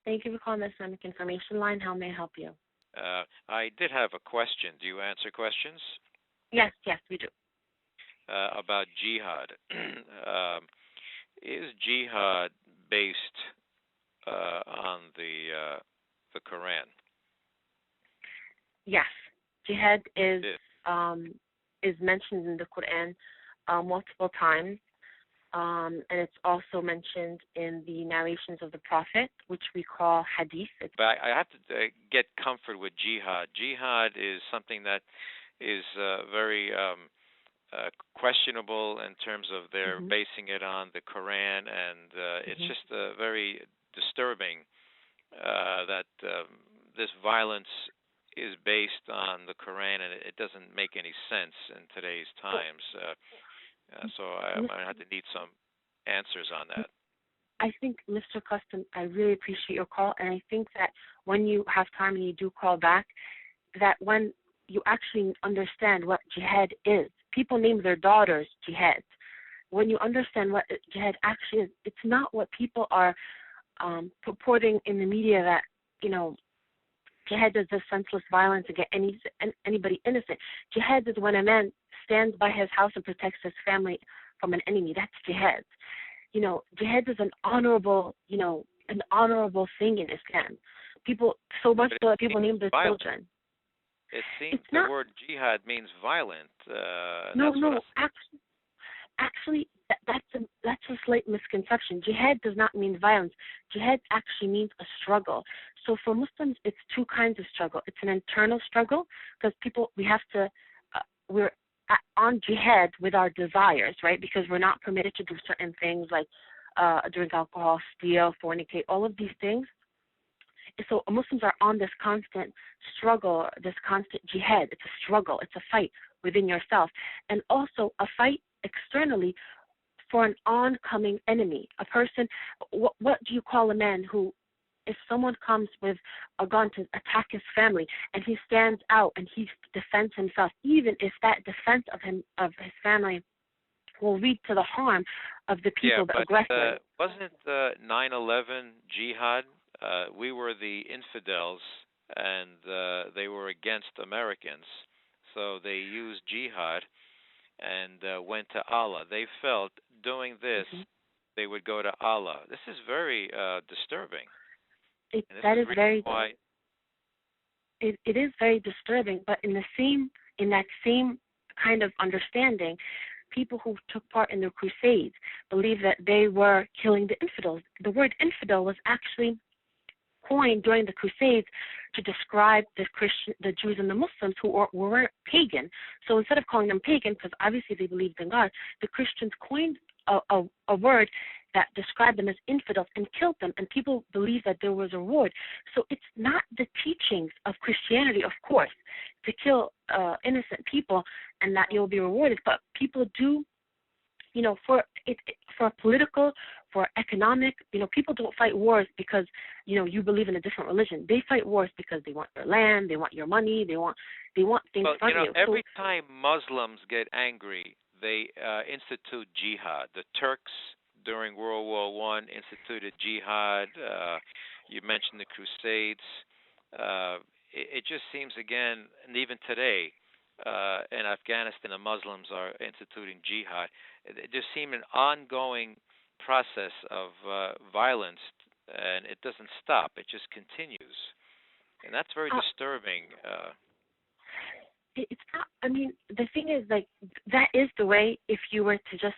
Thank you for calling the Islamic Information Line. How may I help you? I did have a question. Do you answer questions Yes, yes, we do. about jihad? Is jihad based on the Quran? Yes, jihad It is. is mentioned in the Quran multiple times, and it's also mentioned in the narrations of the Prophet, which we call hadith. But I have to get comfort with jihad. Jihad is something that is very questionable in terms of their Mm-hmm. basing it on the Quran, and it's Mm-hmm. just very disturbing that this violence is based on the Quran, and it doesn't make any sense in today's times. So I have to need some answers on that. I think, Mr. Custom, I really appreciate your call, and I think that when you have time and you do call back, that when you actually understand what jihad is, people name their daughters jihad. When you understand what jihad actually is, it's not what people are purporting in the media that, jihad is this senseless violence against anybody innocent. Jihad is when a man stands by his house and protects his family from an enemy. That's jihad. Jihad is an honorable thing in Islam. People, so much But so it that people means name their violent. children. It seems It's the not. word jihad means violent. No, That's what no. Actually, that's a slight misconception. Jihad does not mean violence. Jihad actually means a struggle. So for Muslims, it's two kinds of struggle. It's an internal struggle because we're on jihad with our desires, right? Because we're not permitted to do certain things like drink alcohol, steal, fornicate, all of these things. So Muslims are on this constant struggle, this constant jihad. It's a struggle. It's a fight within yourself. And also a fight externally for an oncoming enemy. A person, what do you call a man who, if someone comes with a gun to attack his family and he stands out and he defends himself, even if that defense of his family will lead to the harm of the people, the aggressor. Wasn't 9/11 jihad? We were the infidels, and they were against Americans, so they used jihad and went to Allah. They felt doing this, they would go to Allah. This is very disturbing. And this That is is reason very. why. It is very disturbing, but in that same kind of understanding, people who took part in the Crusades believe that they were killing the infidels. The word infidel was actually coined during the Crusades to describe the Jews and the Muslims who were pagan. So instead of calling them pagan, because obviously they believed in God, the Christians coined a word that described them as infidels and killed them, and people believe that there was a reward. So it's not the teachings of Christianity, of course, to kill innocent people and that you'll be rewarded, but people do, for political, for economic, people don't fight wars because, you believe in a different religion. They fight wars because they want your land, they want your money, they want things from you. Every time Muslims get angry, they institute jihad. The Turks during World War I instituted jihad. You mentioned the Crusades. It just seems again, and even today in Afghanistan, the Muslims are instituting jihad. It just seems an ongoing process of violence, and it doesn't stop. It just continues, and that's very disturbing. It's not. I mean, the thing is, like, that is the way. If you were to just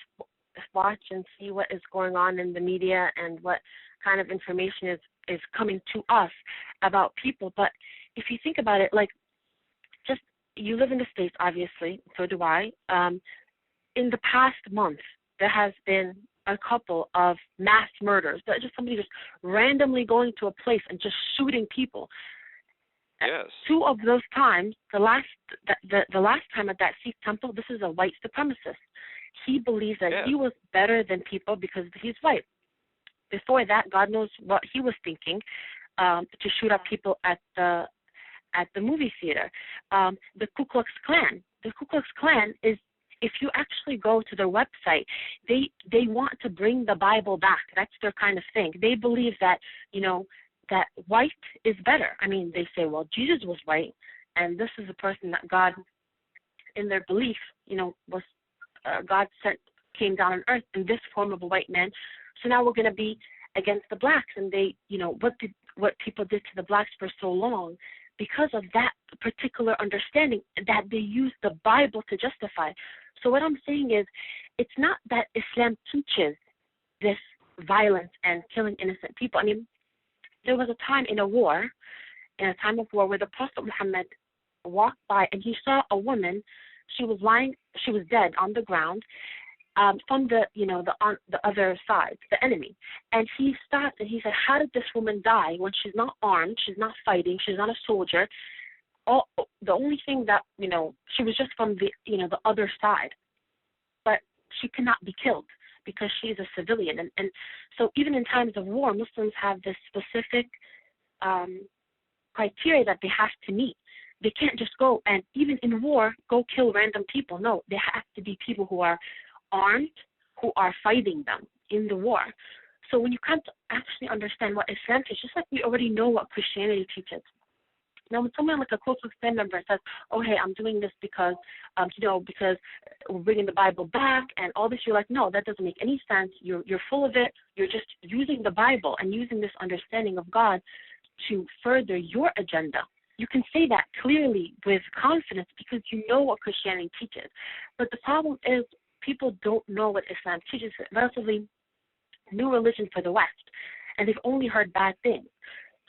watch and see what is going on in the media and what kind of information is coming to us about people. But if you think about it, like, just you live in the States, obviously, so do I. In the past month, there has been a couple of mass murders. Just somebody just randomly going to a place and just shooting people. Yes. Two of those times, the last time at that Sikh temple, this is a white supremacist. He believes that he was better than people because he's white. Before that, God knows what he was thinking, to shoot up people at the movie theater. The Ku Klux Klan. The Ku Klux Klan is, if you actually go to their website, they want to bring the Bible back. That's their kind of thing. They believe that, that white is better. I mean, they say, well, Jesus was white, and this is a person that God, in their belief, was God sent, came down on earth in this form of a white man. So now we're going to be against the blacks, and they, what people did to the blacks for so long, because of that particular understanding that they use the Bible to justify. So what I'm saying is, it's not that Islam teaches this violence and killing innocent people. I mean, there was a time in a time of war, where the Prophet Muhammad walked by and he saw a woman. She was dead on the ground, from the other side, the enemy. And he stopped and he said, how did this woman die when she's not armed, she's not fighting, she's not a soldier? The only thing that, she was just from the other side. But she cannot be killed because she's a civilian. And so even in times of war, Muslims have this specific criteria that they have to meet. They can't just go and, even in war, go kill random people. No, they have to be people who are armed, who are fighting them in the war. So when you come to actually understand what Islam teaches, just like we already know what Christianity teaches. Now, when someone like a close family member says, oh, hey, I'm doing this because we're bringing the Bible back and all this, you're like, no, that doesn't make any sense. You're full of it. You're just using the Bible and using this understanding of God to further your agenda. You can say that clearly with confidence because you know what Christianity teaches. But the problem is, people don't know what Islam teaches. It's a relatively new religion for the West, and they've only heard bad things.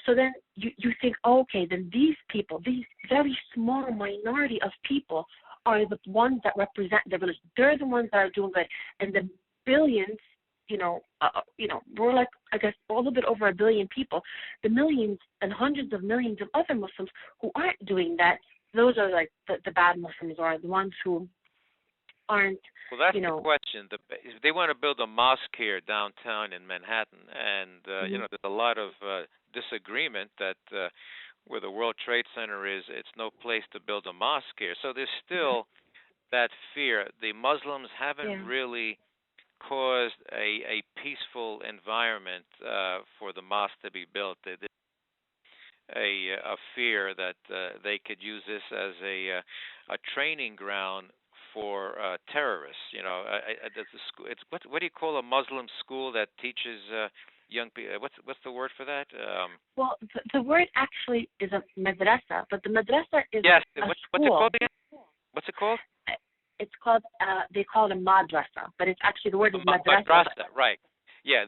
So then you think, oh, okay, then these people, these very small minority of people, are the ones that represent the religion. They're the ones that are doing good, and the billions, we're like, I guess, a little bit over 1 billion people. The millions and hundreds of millions of other Muslims who aren't doing that, those are like the bad Muslims, or the ones who aren't. Well, that's the question. If they want to build a mosque here downtown in Manhattan, and there's a lot of disagreement that where the World Trade Center is, it's no place to build a mosque here. So there's still that fear. The Muslims haven't really caused a peaceful environment for the mosque to be built. There's a fear that they could use this as a training ground for terrorists. It's what do you call a Muslim school that teaches young people? What's the word for that? Well, the word actually is a madrasa, but the madrasa is a what's school. it called again? What's it called? It's called, they call it a madrasa, but it's actually, the word is madrasa. Madrasa, right. Yeah,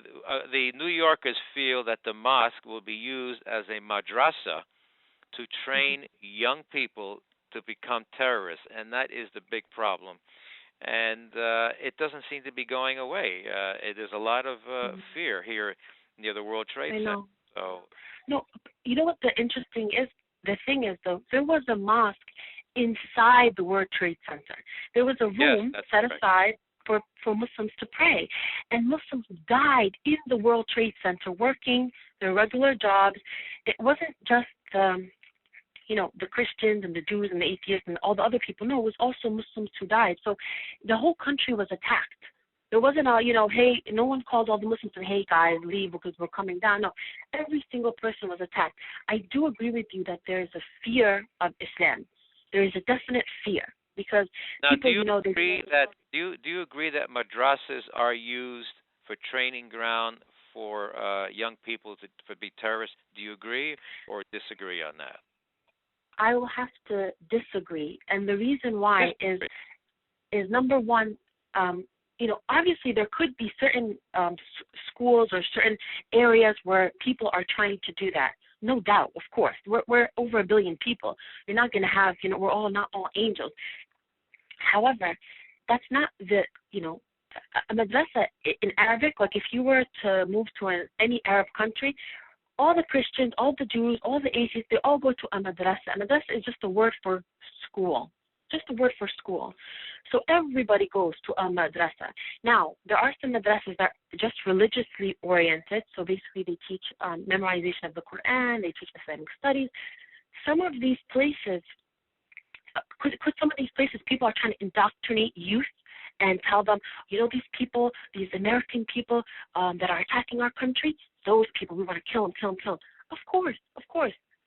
the New Yorkers feel that the mosque will be used as a madrasa to train young people to become terrorists, and that is the big problem. And it doesn't seem to be going away. There's a lot of fear here near the World Trade Center. So. No, you know what the thing is, though, there was a mosque inside the World Trade Center. There was a room set aside for Muslims to pray. And Muslims died in the World Trade Center working their regular jobs. It wasn't just the Christians and the Jews and the atheists and all the other people. No, it was also Muslims who died. So the whole country was attacked. There wasn't hey, no one called all the Muslims and, hey, guys, leave because we're coming down. No, every single person was attacked. I do agree with you that there is a fear of Islam. There is a definite fear because now, people, do you agree that madrasas are used for training ground for young people to be terrorists? Do you agree or disagree on that? I will have to disagree, and the reason why is number one, obviously there could be certain schools or certain areas where people are trying to do that. No doubt, of course. We're over 1 billion people. You're not going to have, we're not all angels. However, that's not a madrasa in Arabic. Like if you were to move to any Arab country, all the Christians, all the Jews, all the atheists, they all go to a madrasa. A madrasa is just a word for school. Just a word for school. So everybody goes to a madrasa. Now, there are some madrasas that are just religiously oriented. So basically they teach memorization of the Quran, they teach Islamic studies. Some of these places, people are trying to indoctrinate youth and tell them, these people, these American people that are attacking our country, those people, we want to kill them. Of course,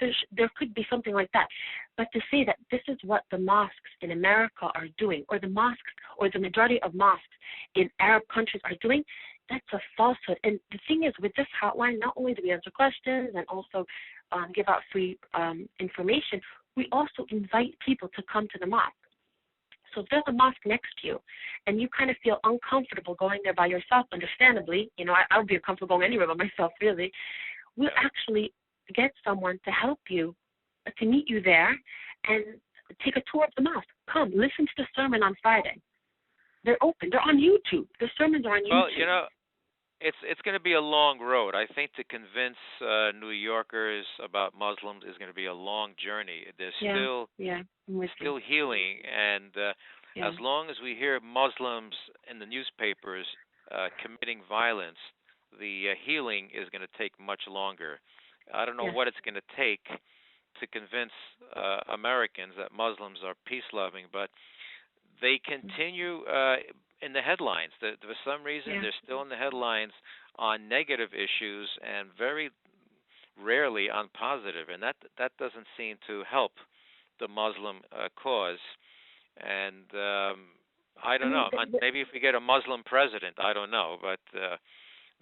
there could be something like that. But to say that this is what the mosques in America are doing, or the mosques, or the majority of mosques in Arab countries are doing, that's a falsehood. And the thing is, with this hotline, not only do we answer questions and also give out free information, we also invite people to come to the mosque. So if there's a mosque next to you and you kind of feel uncomfortable going there by yourself, understandably, I would be uncomfortable going anywhere by myself, really, we'll actually get someone to help you, to meet you there and take a tour of the mosque. Come, listen to the sermon on Friday. They're open. They're on YouTube. The sermons are on YouTube. Well, it's going to be a long road. I think to convince New Yorkers about Muslims is going to be a long journey. There's still healing, and as long as we hear Muslims in the newspapers committing violence, the healing is going to take much longer. I don't know what it's going to take to convince Americans that Muslims are peace-loving, but they continue in the headlines. For some reason, they're still in the headlines on negative issues and very rarely on positive, and that doesn't seem to help the Muslim cause. And I don't know. Maybe if we get a Muslim president, I don't know, but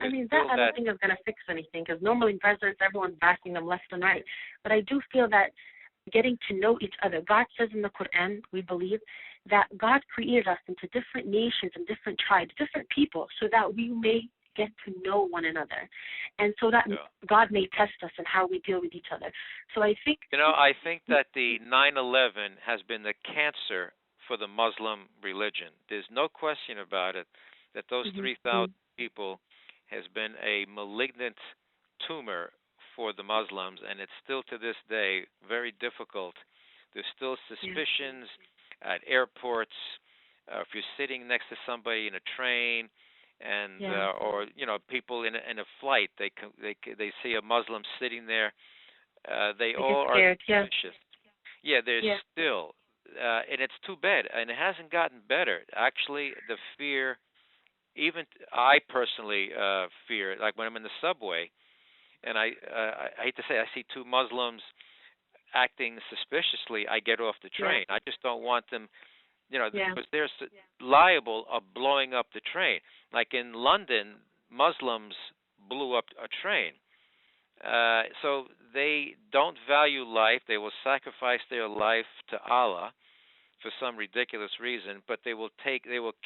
I don't think is going to fix anything, because normally presidents, everyone's bashing them left and right. But I do feel that getting to know each other. God says in the Quran, we believe, that God created us into different nations and different tribes, different people, so that we may get to know one another, and so that God may test us in how we deal with each other. So I think... I think that the 9/11 has been the cancer for the Muslim religion. There's no question about it that those 3,000 people has been a malignant tumor for the Muslims, and it's still to this day very difficult. There's still suspicions at airports. If you're sitting next to somebody in a train, and or people in a flight, they see a Muslim sitting there, they all are suspicious. There's still, and it's too bad, and it hasn't gotten better. Actually, the fear, even I personally fear, like when I'm in the subway, and I hate to say, I see two Muslims acting suspiciously, I get off the train. I just don't want them, because they're liable of blowing up the train. Like in London, Muslims blew up a train. So they don't value life. They will sacrifice their life to Allah for some ridiculous reason, but they will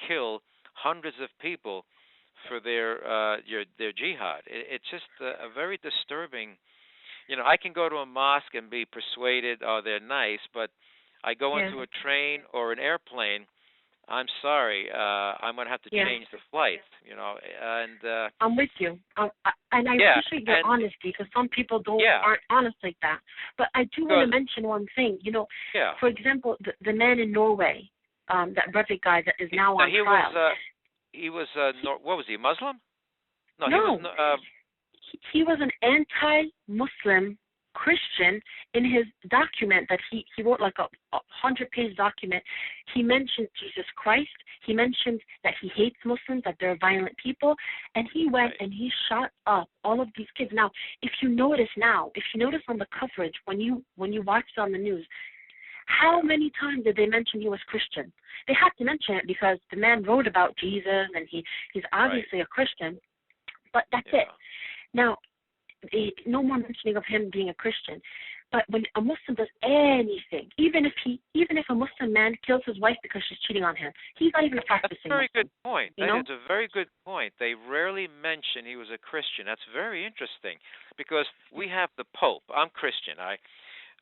kill hundreds of people for their jihad. It's just a very disturbing. I can go to a mosque and be persuaded, oh, they're nice, but I go into a train or an airplane, I'm sorry, I'm going to have to change the flight, and I'm with you. And I appreciate your honesty, because some people aren't honest like that. But I do want to mention one thing. For example, the man in Norway, that Breivik guy that is now on trial. He was what was he, Muslim? No. He was an anti-Muslim Christian. In his document that he wrote, like a 100-page document, he mentioned Jesus Christ. He mentioned that he hates Muslims, that they're violent people, and he went and he shot up all of these kids. Now, if you notice on the coverage, when you watch it on the news, how many times did they mention he was Christian? They had to mention it because the man wrote about Jesus, and he's obviously a Christian, but that's it. Now, no more mentioning of him being a Christian. But when a Muslim does anything, even if a Muslim man kills his wife because she's cheating on him, he's not even a practicing Muslim. That's a very good point. That is a very good point. They rarely mention he was a Christian. That's very interesting, because we have the Pope. I'm Christian.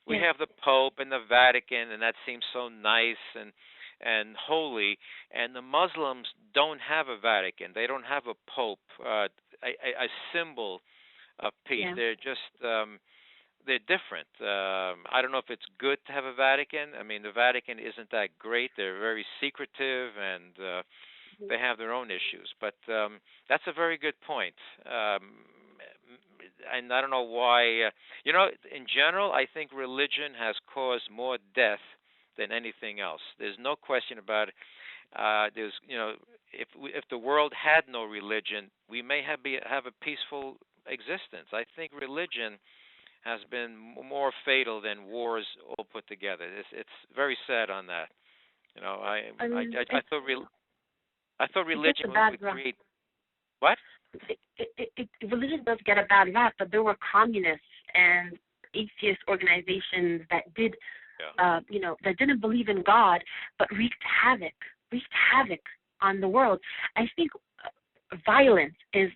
We have the Pope and the Vatican, and that seems so nice and holy. And the Muslims don't have a Vatican. They don't have a Pope, a symbol of peace. They're just they're different. I don't know if it's good to have a Vatican. I mean, the Vatican isn't that great. They're very secretive, and they have their own issues. But that's a very good point. And I don't know why. In general, I think religion has caused more death than anything else. There's no question about it. If the world had no religion, we may have a peaceful existence. I think religion has been more fatal than wars all put together. It's very sad on that. You know, I mean, I thought it gets religion a bad would rap. create what? Religion does get a bad rap, but there were communists and atheist organizations that did, Yeah. that didn't believe in God, but wreaked havoc on the world. I think violence is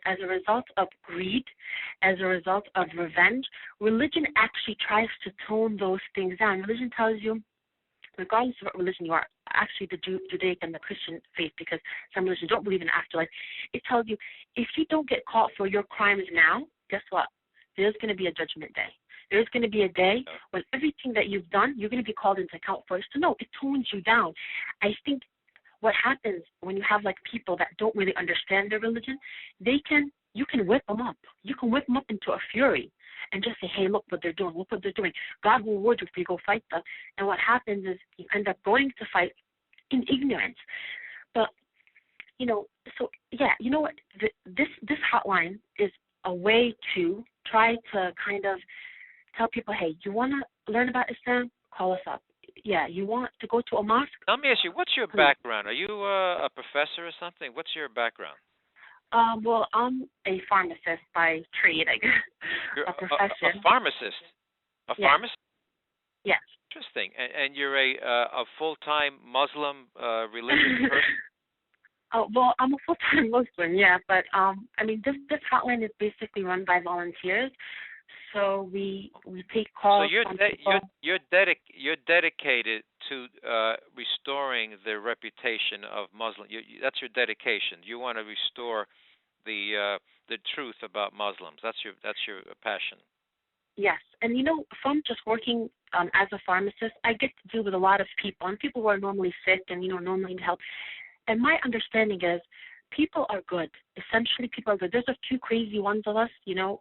as a result of greed, as a result of revenge. Religion actually tries to tone those things down. Religion tells you, regardless of what religion you are, actually the Judaic and the Christian faith, because some religions don't believe in afterlife, it tells you if you don't get caught for your crimes now, guess what? There's going to be a judgment day. There's going to be a day when everything that you've done, you're going to be called into account for. So no, it tones you down. I think what happens when you have like people that don't really understand their religion, you can whip them up. You can whip them up into a fury and just say, hey, look what they're doing. Look what they're doing. God will reward you if you go fight them. And what happens is you end up going to fight in ignorance. But, so yeah, you know what? This hotline is a way to try to kind of tell people, hey, you want to learn about Islam? Call us up. Yeah, you want to go to a mosque? Let me ask you, what's your background? Are you a professor or something? What's your background? Well, I'm a pharmacist by trade, I guess. You're a profession. A pharmacist. A pharmacist? Yes. Interesting. And you're a full-time Muslim religious person? Oh, well, I'm a full-time Muslim, yeah, but I mean, this hotline is basically run by volunteers. So we take calls. So you're dedicated to restoring the reputation of Muslim. That's your dedication. You want to restore the truth about Muslims. That's your passion. Yes, and from just working as a pharmacist, I get to deal with a lot of people, and people who are normally sick and normally need help. And my understanding is, people are good. Essentially, people are good. There's a few crazy ones of us,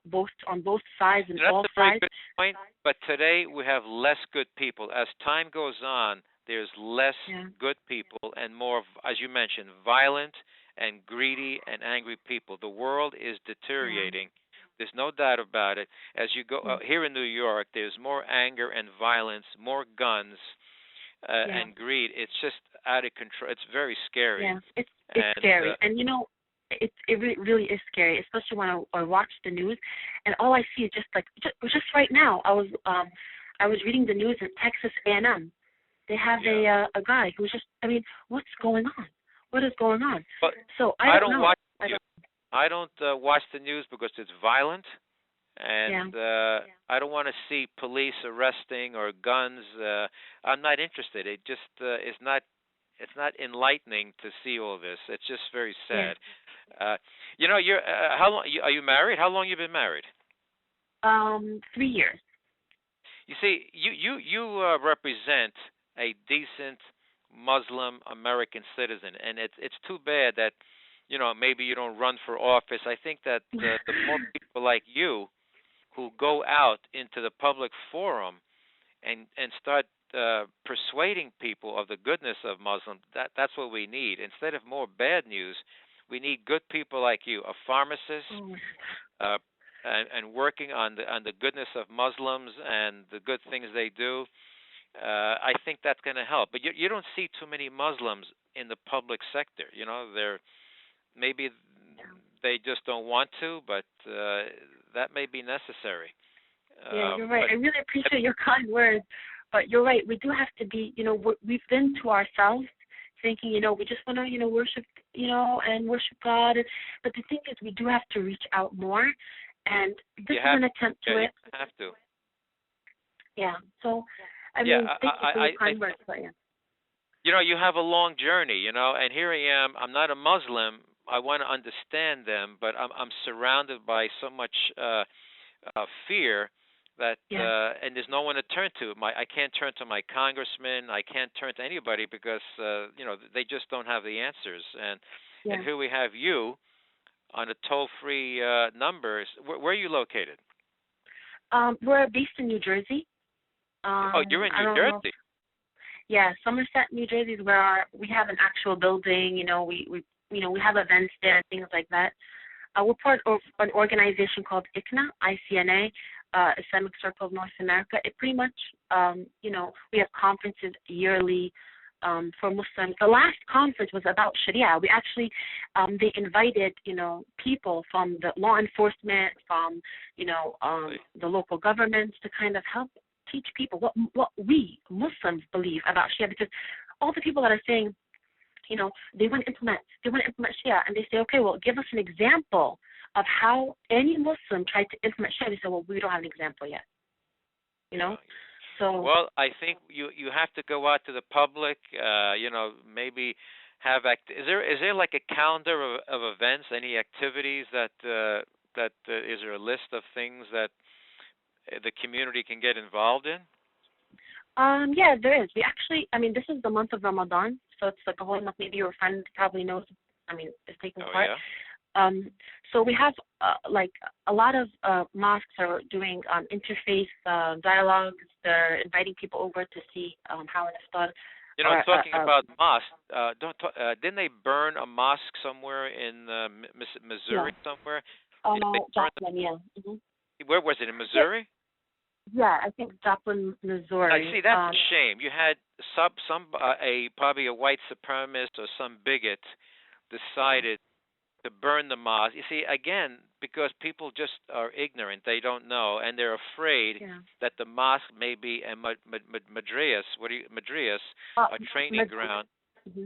both on both sides and all sides. That's a very good point. But today we have less good people. As time goes on, there's less good people and more, as you mentioned, violent and greedy and angry people. The world is deteriorating. There's no doubt about it. As you go here in New York, there's more anger and violence, more guns and greed. It's just out of control. It's very scary. Yeah, it's scary. And it really is scary, especially when I watch the news, and all I see is just right now. I was reading the news in Texas A&M. They have a guy who's just. I mean, what's going on? What is going on? But so I don't know. I don't watch the news because it's violent, and I don't want to see police arresting or guns. I'm not interested. It just is not. It's not enlightening to see all this. It's just very sad. You're how long are you married? How long you been married? 3 years. You see, you represent a decent Muslim American citizen, and it's too bad that maybe you don't run for office. I think that the more people like you who go out into the public forum and start persuading people of the goodness of Muslims, that's what we need. Instead of more bad news, we need good people like you, a pharmacist, and working on the goodness of Muslims and the good things they do. I think that's going to help. But you don't see too many Muslims in the public sector. Maybe they just don't want to, but that may be necessary. Yeah, you're right. I really appreciate your kind words. But you're right. We do have to be, we've been to ourselves thinking, we just want to, worship, and worship God. But the thing is, we do have to reach out more. And this is an attempt to it. You have to. Yeah. So, I mean, thank you for your kind words. You have a long journey, and here I am. I'm not a Muslim. I want to understand them, but I'm surrounded by so much fear that and there's no one to turn to. I can't turn to my congressman. I can't turn to anybody because they just don't have the answers. And here we have you on a toll-free numbers. Where are you located? We're based in New Jersey. You're in New Jersey. Yeah, Somerset, New Jersey is where we have an actual building. We have events there, things like that. We're part of an organization called ICNA. Islamic Circle of North America. It pretty much, we have conferences yearly for Muslims. The last conference was about Sharia. We actually, they invited, people from the law enforcement, from, the local governments to kind of help teach people what we Muslims believe about Sharia, because all the people that are saying, they want to implement Sharia, and they say, okay, well, give us an example of how any Muslim tried to implement Sharia. They say, well, we don't have an example yet. So. Well, I think you have to go out to the public. Maybe have is there like a calendar of events, any activities that is there a list of things that the community can get involved in? Yeah, there is. We actually, this is the month of Ramadan, so it's like a whole month. Maybe your friend probably knows. Is taking part. Yeah. So we have like a lot of mosques are doing interfaith dialogues. They're inviting people over to see how it's done. Talking about mosques, didn't they burn a mosque somewhere in Missouri somewhere? Joplin, yeah. Mm-hmm. Where was it, in Missouri? Yeah, I think Joplin, Missouri. I see, that's a shame. You had probably a white supremacist or some bigot decided to burn the mosque. You see, again, because people just are ignorant, they don't know, and they're afraid that the mosque may be a madrasas, a training ground. Mm-hmm.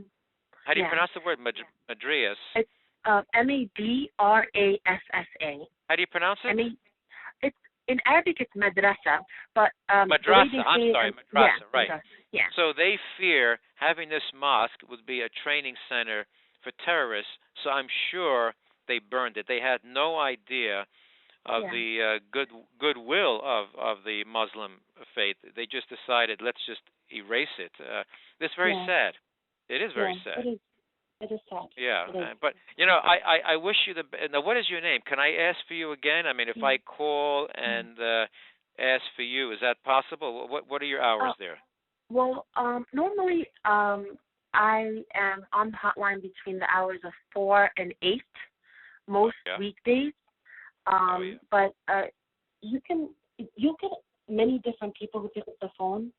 How do you pronounce the word madrasas? It's Madrassa. How do you pronounce it? It's in Arabic. It's madrasa, but madrasa. I'm sorry, madrasa. Right. Madrasa, yeah. So they fear having this mosque would be a training center for terrorists. So I'm sure they burned it. They had no idea of the goodwill of the Muslim faith. They just decided, let's just erase it. It's very sad. It is very sad. It is sad. Yeah, but I wish you the. Now, what is your name? Can I ask for you again? If I call and ask for you, is that possible? What are your hours there? Well, normally I am on the hotline between the hours of 4 and 8, most weekdays. But you'll get many different people who pick up the phone.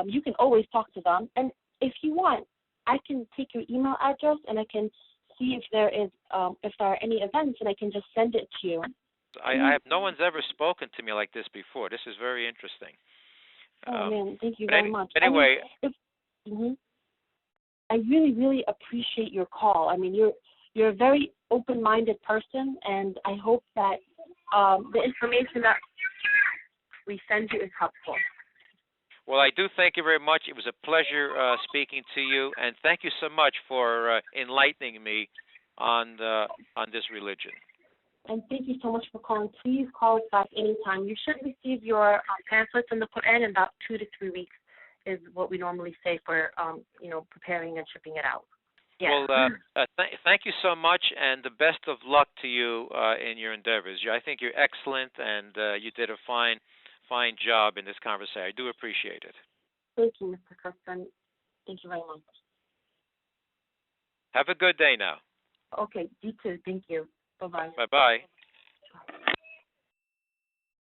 You can always talk to them, and if you want, I can take your email address and I can see if there are any events, and I can just send it to you. I have no one's ever spoken to me like this before. This is very interesting. Oh man, thank you very much. Anyway, I really, really appreciate your call. You're a very open-minded person, and I hope that the information that we send you is helpful. Well, I do thank you very much. It was a pleasure speaking to you, and thank you so much for enlightening me on this religion. And thank you so much for calling. Please call us back anytime. You should receive your pamphlets in the Quran in about 2 to 3 weeks, is what we normally say for preparing and shipping it out. Yeah. Well, thank you so much, and the best of luck to you in your endeavors. I think you're excellent, and you did a fine job in this conversation. I do appreciate it. Thank you, Mr. Kirsten. Thank you very much. Have a good day now. Okay, you too. Thank you. Bye-bye. Bye-bye.